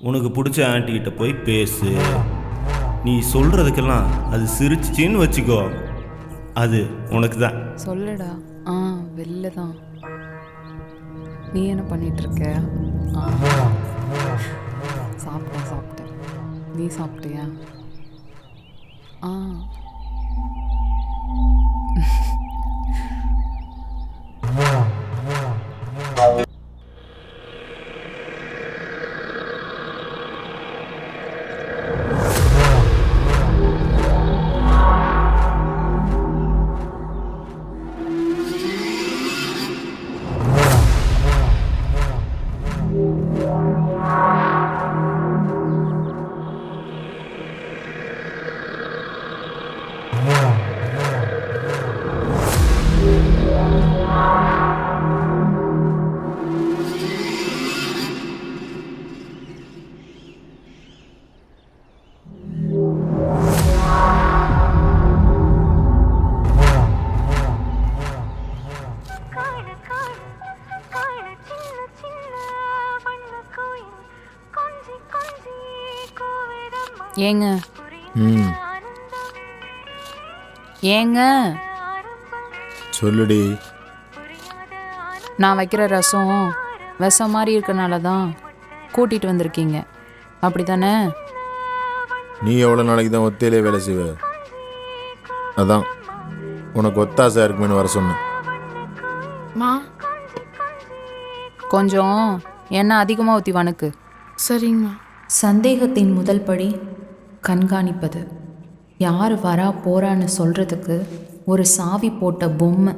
உனக்கு பிடிச்ச ஆண்டிகிட்ட போய் பேசு. நீ சொல்கிறதுக்கெல்லாம் அது சிரிச்சிச்சின்னு வச்சுக்கோ, அது உனக்கு தான். சொல்லுடா. வெளில தான். நீ என்ன பண்ணிகிட்ருக்க? சாப்பிட்டேன். நீ சாப்பிட்டியா? ஏங்க ஏங்க சொல்லுடி. நான் வைக்கிற ரசம் விஷம் மாதிரி இருக்கனால தான் கூட்டிகிட்டு வந்திருக்கீங்க, அப்படி தானே? நீ எவ்வளோ நாளைக்கு தான் ஒத்தையிலே வேலை செய்வ? அதான் உனக்கு ஒத்தாசை இருக்குமேனு வர சொன்னேன். கொஞ்சம் எண்ணெய் அதிகமாக ஊற்றி வணக்கு. சரிங்கம்மா. சந்தேகத்தின் முதல் படி கண்காணிப்பது. யார் வரா போறான்னு சொல்கிறதுக்கு ஒரு சாவி போட்ட பொம்மை.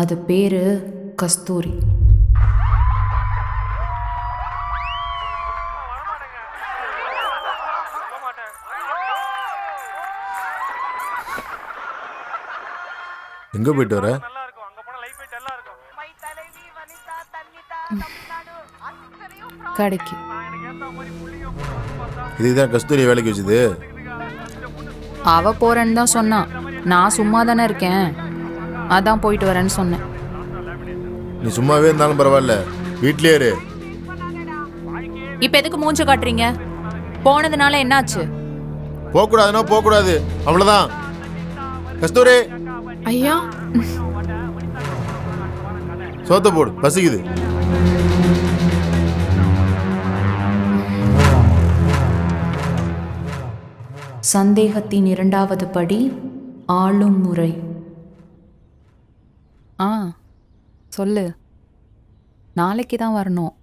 அது பேர் கஸ்தூரி. எங்கே போயிட்டு வர? கடைக்கு. இதுதான் கஸ்தூரி வேலைக்கு வச்சுது. அவ போறேன்னு தான் சொன்னான். நான் சும்மா தானே இருக்கேன், அதான் போயிட்டு வரேன்னு சொன்னேன். நீ சும்மாவே இருந்தாலும் பரவாயில்ல, வீட்லயே இரு. இப்போ எதுக்கு மூஞ்ச காட்டுறீங்க? போனதுனால என்னாச்சு? போகக்கூடாதுன்னா போகக்கூடாது, அவ்வளோதான். கஸ்தூரி ஐயா, சோத்த போடு, பசிக்குது. சந்தேகத்தின் இரண்டாவது படி ஆளும் முறை. சொல்லு. நாளைக்கு தான் வரணும்.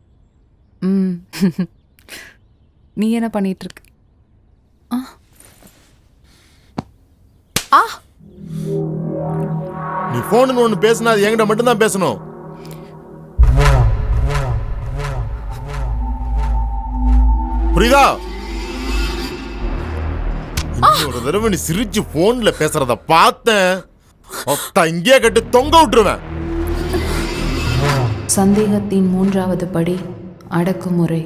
நீ என்ன பண்ணிட்டு இருக்க? நீ போன் ஒன்று பேசினா அது என்கிட்ட மட்டும்தான் பேசணும். புரியுதா? ஒரு தடவை நீ சிரிச்சு போன்ல பேசுறத பார்த்தேன், இங்கே கட்டு தொங்க விட்டுருவேன். சந்தேகத்தின் மூன்றாவது படி அடக்குமுறை.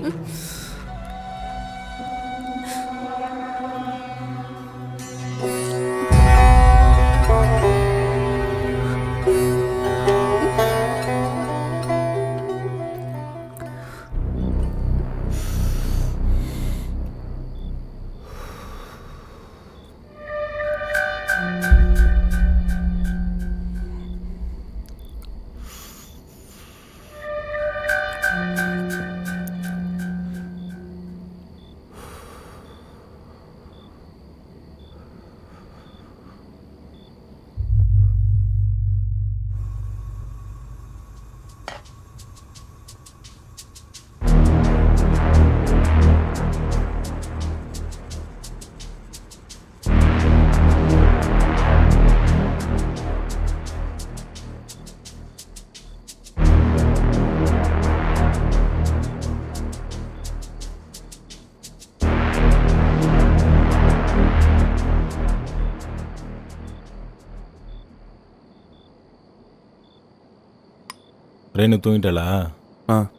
ரேணு தூங்கிட்டாளா?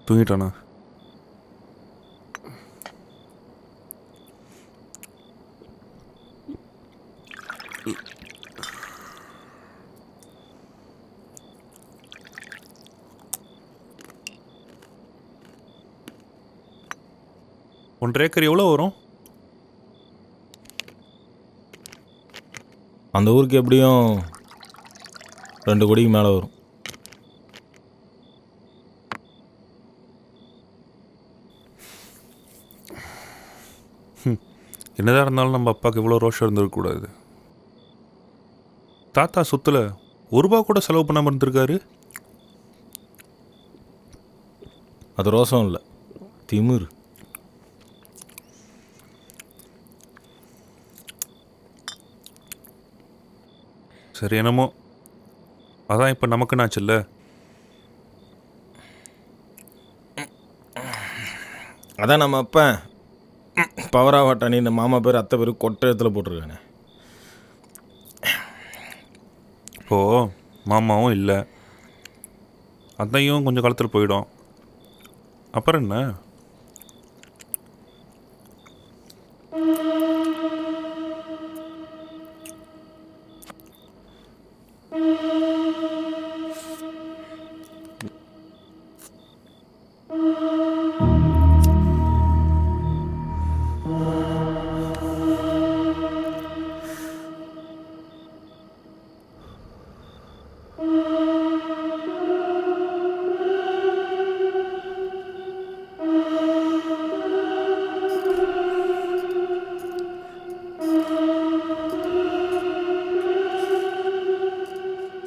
தூங்கிட்டானா? 1 ஏக்கர் எவ்வளோ வரும்? அந்த ஊருக்கு எப்படியும் 2 கோடிக்கு மேலே வரும். என்னதான் இருந்தாலும் நம்ம அப்பாவுக்கு இவ்வளோ ரோஷம் இருந்திருக்கக்கூடாது. தாத்தா சொத்துல 1 ரூபா கூட செலவு பண்ணாமல் இருந்திருக்காரு. அது ரோசம் இல்லை, திமிரு. சரி, என்னமோ அதான் இப்போ நமக்கு நாச்சுல்ல. அதான் நம்ம அப்பா பவராவாட்டானி இந்த மாமா பேர் அத்தை பேர் கொட்டை இடத்துல போட்டிருக்கானே. இப்போது மாமாவும் இல்லை, அத்தையும் கொஞ்சம் காலத்தில் போயிடும். அப்புறம் என்ன?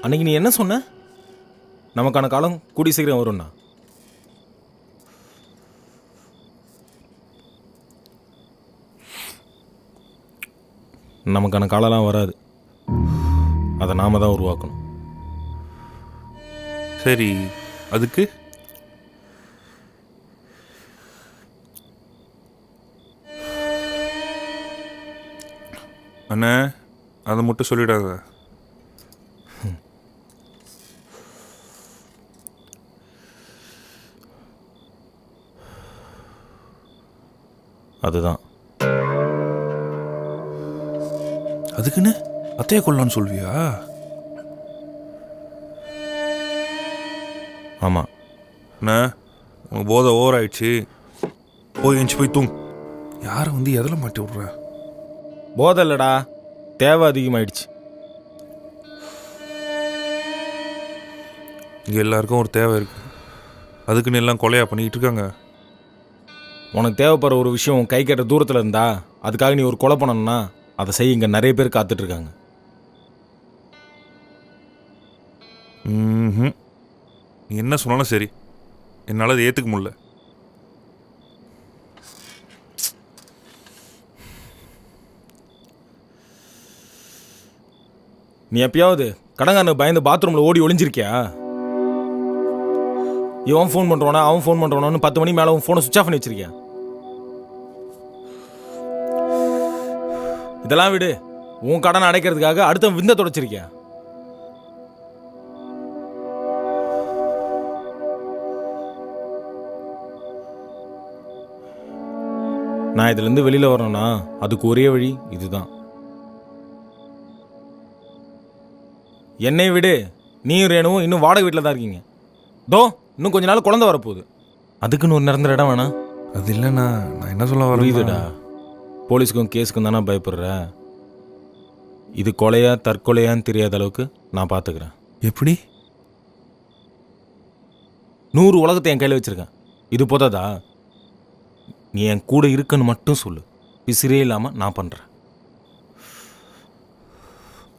அன்னைக்கு நீ என்ன சொன்ன? நமக்கான காலம் கூடி சீக்கிரம் வரும்ண்ணா. நமக்கான காலம்லாம் வராது, அதை நாம தான் உருவாக்கணும். சரி, அதுக்கு அண்ணே அதை மட்டும் சொல்லிடாத. அதுதான். அதுக்குன்னு அத்தையை கொள்ளலான்னு சொல்வியா? ஆமாம் அண்ணா, உனக்கு போதை ஓவர் ஆயிடுச்சு. போய் எஞ்சி போய் தூங். யாரை வந்து எதில் மாட்டி விட்ற? போதை இல்லைடா, தேவை அதிகமாயிடுச்சு. இங்கே எல்லாருக்கும் ஒரு தேவை இருக்குது, அதுக்குன்னு எல்லாம் கொலையா பண்ணிக்கிட்டு இருக்காங்க. உனக்கு தேவைப்படுற ஒரு விஷயம் உன் கை கட்ட தூரத்தில் இருந்தா அதுக்காக நீ ஒரு கொலை பண்ணணும்னா அதை செய்ய இங்கே நிறைய பேர் காத்துட்ருக்காங்க. நீ என்ன சொன்னாலும் சரி, என்னால் அதை ஏற்றுக்க முடியல. நீ எப்பயாவது கடங்காரனுக்கு பயந்து பாத்ரூமில் ஓடி ஒளிஞ்சிருக்கியா? இவன் ஃபோன் பண்ணுறானா அவன் ஃபோன் பண்ணுறானு 10 மணி மேலே உன் ஃபோனை சுவிச் ஆஃப் பண்ணி வச்சிருக்கியா? இதெல்லாம் விடு, உன் கடனை அடைக்கிறதுக்காக அடுத்த விந்த தொடச்சிருக்கியா? நான் இதுலேருந்து வெளியில் வரணும்னா அதுக்கு ஒரே வழி இதுதான். என்னை விடு, நீயும் ரேணுவும் இன்னும் வாடகை வீட்டில் தான் இருக்கீங்க. தோ இன்னும் கொஞ்ச நாள் குழந்தை வரப்போகுது, அதுக்குன்னு ஒரு நிரந்தர இடம் வேணாம். அது இல்லைண்ணா, நான் என்ன சொல்ல புரியுதுடா, போலீஸுக்கும் கேஸுக்கும் தானே பயப்படுற. இது கொலையா தற்கொலையான்னு தெரியாத அளவுக்கு நான் பார்த்துக்கிறேன். எப்படி? 100 உலகத்தை என் கையில் வச்சுருக்கேன், இது போதாதா? நீ என் கூட இருக்குன்னு மட்டும் சொல்லு, பிசிறே இல்லாமல் நான் பண்ணுறேன்.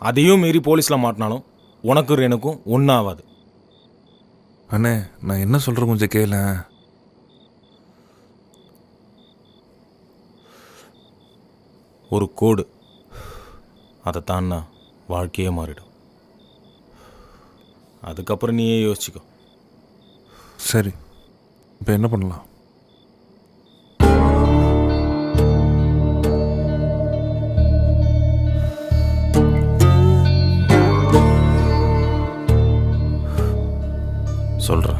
அதையும் மீறி போலீஸில் மாட்டினாலும் உனக்கும் எனக்கும் ஒன்றும் ஆகாது. அண்ணே, நான் என்ன சொல்கிறேன் கொஞ்சம் கேள. ஒரு கோடு, அதை தான்னா வாழ்க்கையே மாறிடும். அதுக்கப்புறம் நீயே யோசிச்சுக்கோ. சரி, இப்போ என்ன பண்ணலாம்? சொல்கிறேன்.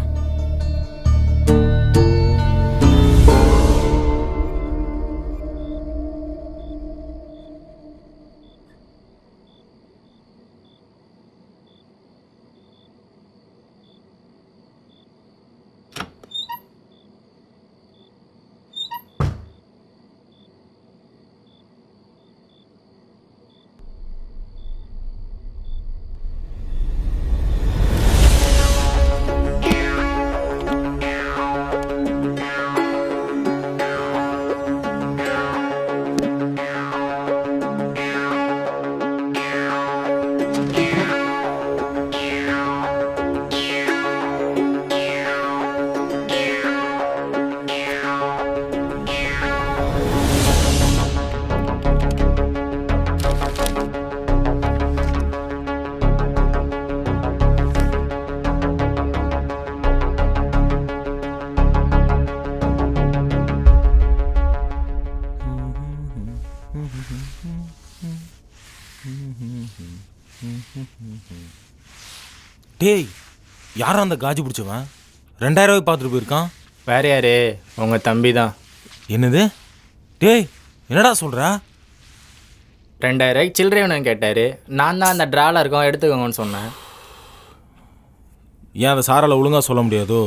டேய், யாரும் அந்த காஜி பிடிச்சவன் 2000 ரூபாய் பார்த்துட்டு போயிருக்கான். வேற யாரு? உங்க தம்பி தான். என்னது? டேய், என்னடா சொல்ற? 2000 ரூபாய்க்கு சில்லறை வேணும் கேட்டாரு. நான் தான் அந்த ட்ராவில் இருக்கோம் எடுத்துக்கோங்கன்னு சொன்னேன். ஏன் அதை சாரால ஒழுங்கா சொல்ல முடியாதோ?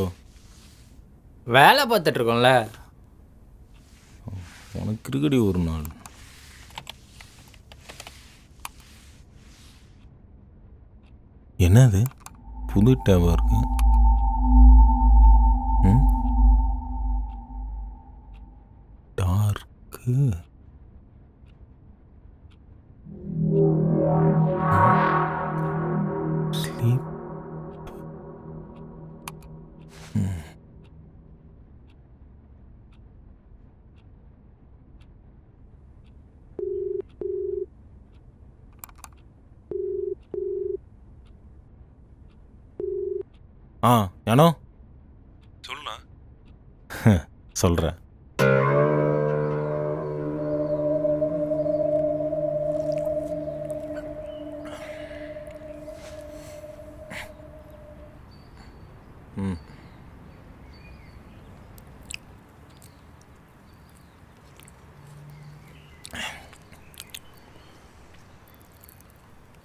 வேலை பார்த்துட்டு இருக்கோம்ல. உனக்கு இருக்கடி ஒரு நாள். என்னது புது டேவா இருக்கு? டார்க்கு. ஸ்லீப். யானோ சொல்லுண்ணா. சொல்கிறேன்.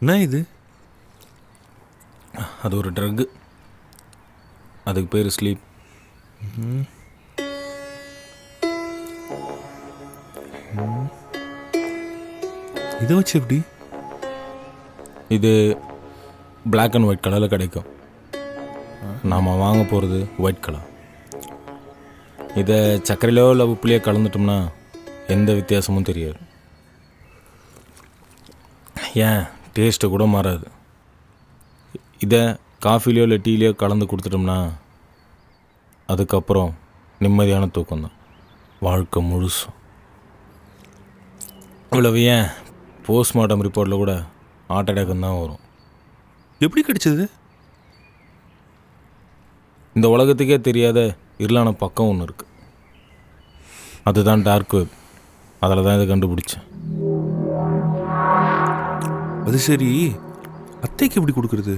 என்ன இது? அது ஒரு ட்ரக்கு. அதுக்கு பேர் ஸ்லீப். இதை வச்சு எப்படி? இது பிளாக் அண்ட் ஒயிட் கலரில் கிடைக்கும். நாம் வாங்க போகிறது ஒயிட் கலர். இதை சர்க்கரையிலோ இல்லை உப்புலையோ கலந்துட்டோம்னா எந்த வித்தியாசமும் தெரியாது. ஏன் டேஸ்ட்டு கூட மாறாது. இதை காஃபிலையோ இல்லை டீலையோ கலந்து கொடுத்துட்டோம்னா அதுக்கப்புறம் நிம்மதியான தூக்கம்தான் வாழ்க்கை முழுசும். இவ்வளவு ஏன் போஸ்ட்மார்ட்டம் ரிப்போர்ட்டில் கூட ஹார்ட் அட்டாக் தான் வரும். எப்படி கிடைச்சது? இந்த உலகத்துக்கே தெரியாத இருளான பக்கம் ஒன்று இருக்குது. அதுதான் டார்க் வெப். அதில் தான் இதை கண்டுபிடிச்சேன். அது சரி, அத்தைக்கு எப்படி கொடுக்குறது?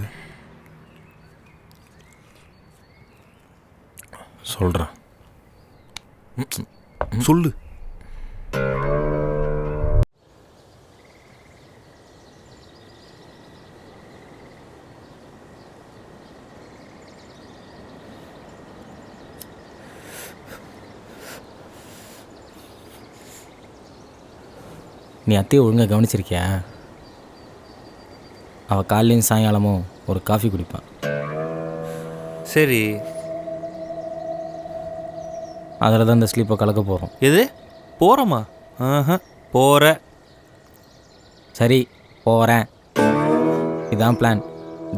சொல்கிறேன், சொல்லு. நீ அத்தையை ஒழுங்காக கவனிச்சிருக்கியா? அவள் காலையும் சாயங்காலமும் ஒரு காஃபி குடிப்பான். சரி, அதில் தான் இந்த ஸ்லீப்பை கலக்க போகிறோம். எது போகிறோமா? போகிற. சரி, போகிறேன். இதான் பிளான்.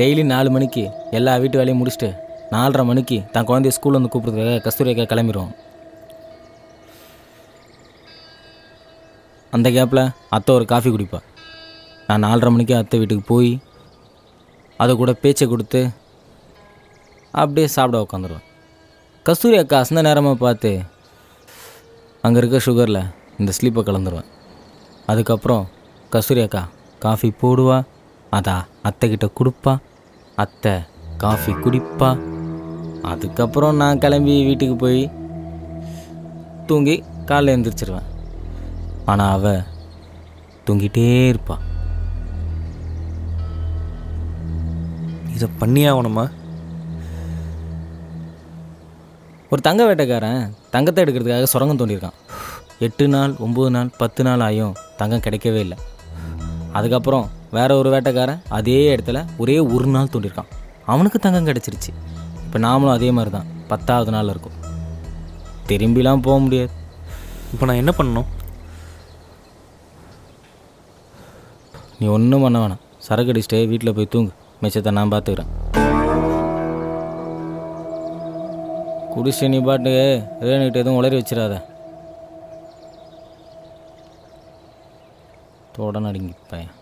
டெய்லி 4 மணிக்கு எல்லா வீட்டு வேலையும் முடிச்சுட்டு 4:30 மணிக்கு தான் குழந்தைய ஸ்கூலில் வந்து கூப்பிட்றதுக்காக கஸ்தூரிக்கா கிளம்பிடுவோம். அந்த கேப்பில் அத்தை ஒரு காஃபி குடிப்பா. நான் 4:30 மணிக்கு அத்தை வீட்டுக்கு போய் அதை கூட பேச்சை கொடுத்து அப்படியே சாப்பிட உட்காந்துருவேன். கஸ்தூரி அக்கா அசந்த நேரமாக பார்த்து அங்கே இருக்க சுகரில் இந்த ஸ்லீப்பை கலந்துருவேன். அதுக்கப்புறம் கஸ்தூரி அக்கா காஃபி போடுவா, அதா அத்தைக்கிட்ட கொடுப்பா, அத்தை காஃபி குடிப்பா. அதுக்கப்புறம் நான் கிளம்பி வீட்டுக்கு போய் தூங்கி காலைல எழுந்திரிச்சிருவேன். ஆனால் அவள் தூங்கிட்டே இருப்பா. இதை பண்ணியே ஆகணுமா? ஒரு தங்க வேட்டைக்காரன் தங்கத்தை எடுக்கிறதுக்காக சுரங்கம் தோண்டியிருக்கான். 8 நாள் 9 நாள் 10 நாள் ஆகியும் தங்கம் கிடைக்கவே இல்லை. அதுக்கப்புறம் வேற ஒரு வேட்டைக்காரன் அதே இடத்துல ஒரே ஒரு நாள் தோண்டியிருக்கான். அவனுக்கு தங்கம் கிடச்சிருச்சு. இப்போ நாமளும் அதே மாதிரி தான் 10ஆவது நாள் இருக்கும். திரும்பிலாம் போக முடியாது. இப்போ நான் என்ன பண்ணணும்? நீ ஒன்றும் பண்ண வேணாம். சரக்கு அடிச்சுட்டே வீட்டில் போய் தூங்கு. மிச்சத்தை நான் பார்த்துக்கிறேன். குடிச்சு நீ பாட்டு ரேணுக்கிட்ட எதுவும் உளறி வச்சிடாத. தோட நடுங்கி பையன்.